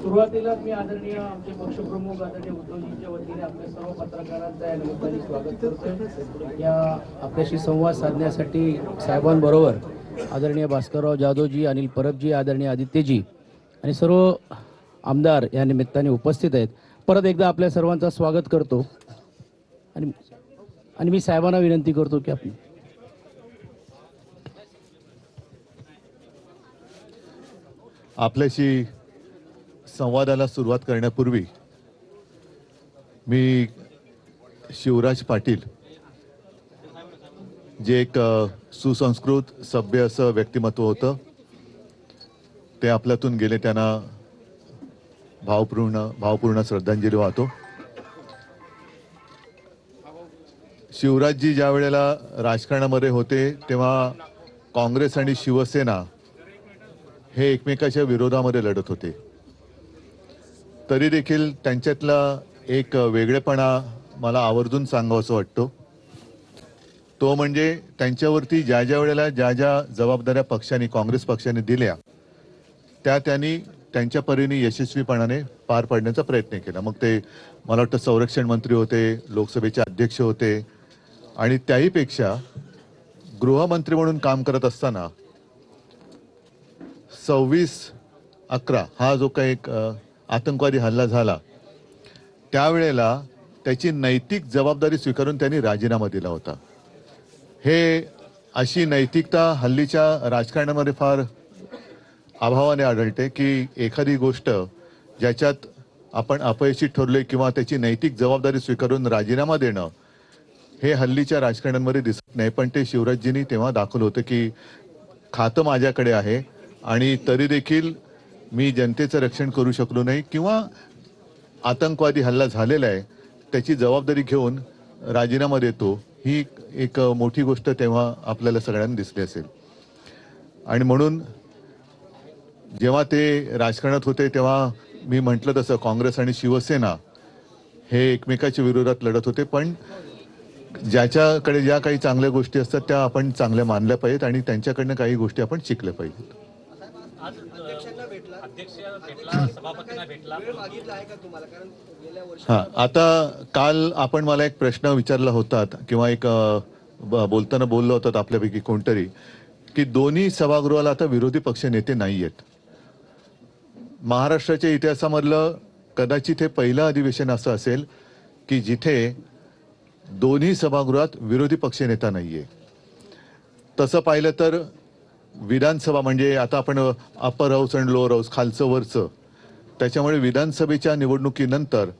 सुरुवातीलाच मी आदरणीय आमचे पक्षप्रमुख आदरणीय उद्धवजींच्या वतीने आपल्या सर्व पत्रकारांचा या निमित्ताने स्वागत करतोय। या आपल्याशी संवाद साधण्यासाठी साहेबांबरोबर आदरणीय भास्करराव जाधवजी, अनिल परबजी, आदरणीय आदित्यजी आणि सर्व आमदार या निमित्ताने उपस्थित आहेत। परत एकदा आपल्या सर्वांचं स्वागत करतो आणि मी साहेबांना विनंती करतो की आपण आपल्याशी संवादाला सुरुवात करण्यापूर्वी मी शिवराज पाटील जे एक सुसंस्कृत सभ्य असं व्यक्तिमत्व होतं, ते आपल्यातून गेले, त्यांना भावपूर्ण श्रद्धांजली वाहतो। शिवराजजी ज्या वेळेला राजकारणामध्ये होते तेव्हा काँग्रेस आणि शिवसेना हे एकमेकाच्या विरोधामध्ये लढत होते, तरी देखील त्यांच्यातला एक वेगळेपणा मला आवर्जून सांगावंसं वाटतो। तो म्हणजे त्यांच्यावरती ज्या ज्या वेळेला ज्या ज्या जबाबदाऱ्या पक्षाने, काँग्रेस पक्षाने दिल्या त्या त्यांनी त्यांच्या परीने यशस्वीपणाने पार पाडण्याचा प्रयत्न केला। मग ते मला वाटतं संरक्षण मंत्री होते, लोकसभेचे अध्यक्ष होते आणि त्याहीपेक्षा गृहमंत्री म्हणून काम करत असताना 26/11 हा जो काही एक आतंकवादी हल्ला झाला त्यावेळेला त्याची नैतिक जबाबदारी स्वीकारून त्यांनी राजीनामा दिला होता। हे अशी नैतिकता हल्लीच्या राजकारणामध्ये फार अभावाने आढळते की एखादी गोष्ट ज्याच्यात आपण अपयशी ठरलोय किंवा त्याची नैतिक जबाबदारी स्वीकारून राजीनामा देणं हे हल्लीच्या राजकारणामध्ये दिसत नाही, पण ते शिवराजजींनी तेव्हा दाखवलं होतं की खातं माझ्याकडे आहे आणि तरी देखील मी जनतेचं रक्षण करू शकलो नाही किंवा आतंकवादी हल्ला झालेला आहे त्याची जबाबदारी घेऊन राजीनामा देतो, ही एक मोठी गोष्ट तेव्हा आपल्याला सगळ्यांना दिसली असेल। आणि म्हणून जेव्हा ते राजकारणात होते तेव्हा मी म्हटलं तसं काँग्रेस आणि शिवसेना हे एकमेकाच्या विरोधात लढत होते, पण ज्याच्याकडे ज्या काही चांगल्या गोष्टी असतात त्या आपण चांगल्या मानल्या पाहिजेत आणि त्यांच्याकडनं काही गोष्टी आपण शिकल्या पाहिजेत। हा, आता काल आपण मला एक प्रश्न विचारला होता किंवा एक बोलताना बोललो होतात आपल्यापैकी कोणतरी की दोन्ही सभागृहाला आता विरोधी पक्ष नेते नाही आहेत। महाराष्ट्राच्या इतिहासामधलं कदाचित हे पहिलं अधिवेशन असं असेल की जिथे दोन्ही सभागृहात विरोधी पक्ष नेता नाहीये। तसं पाहिलं तर विधानसभा म्हणजे आता आपण अप्पर हाऊस आणि लोअर हाऊस, खालचं वरचं, त्याच्यामुळे विधानसभेच्या निवडणुकीनंतर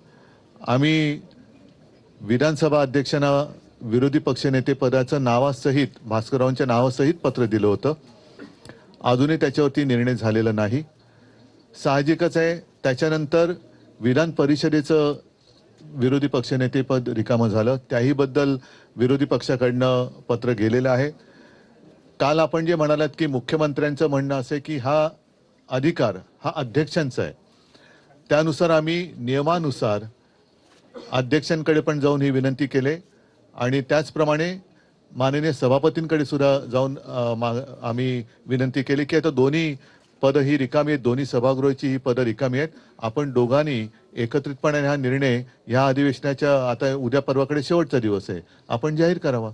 आम्ही विधानसभा अध्यक्षांना विरोधी पक्षनेते पदाचं नावासहित, भास्कररावांच्या नावासहित पत्र दिलं होतं। अजूनही त्याच्यावरती निर्णय झालेला नाही। साहजिकच आहे, त्याच्यानंतर विधान परिषदेचं विरोधी पक्षनेतेपद रिकामं झालं, त्याही बद्दल विरोधी पक्षाकडनं पत्र गेलेलं आहे। काल आपण जे म्हणालात की मुख्यमंत्र्यांचं म्हणणं असे की हा अधिकार हा अध्यक्षांचा आहे, त्यानुसार आम्ही नियमानुसार अध्यक्षांकडे पण जाऊन ही विनंती केली आणि त्याचप्रमाणे माननीय सभापतींकडे सुद्धा जाऊन आम्ही विनंती केली की आता दोन्ही पदं ही रिकामी आहेत, दोन्ही सभागृहाची ही पदं रिकामी आहेत, आपण दोघांनी एकत्रितपणे हा निर्णय या अधिवेशनाच्या, आता उद्या परवाकडे शेवटचा दिवस आहे, आपण जाहीर करावा।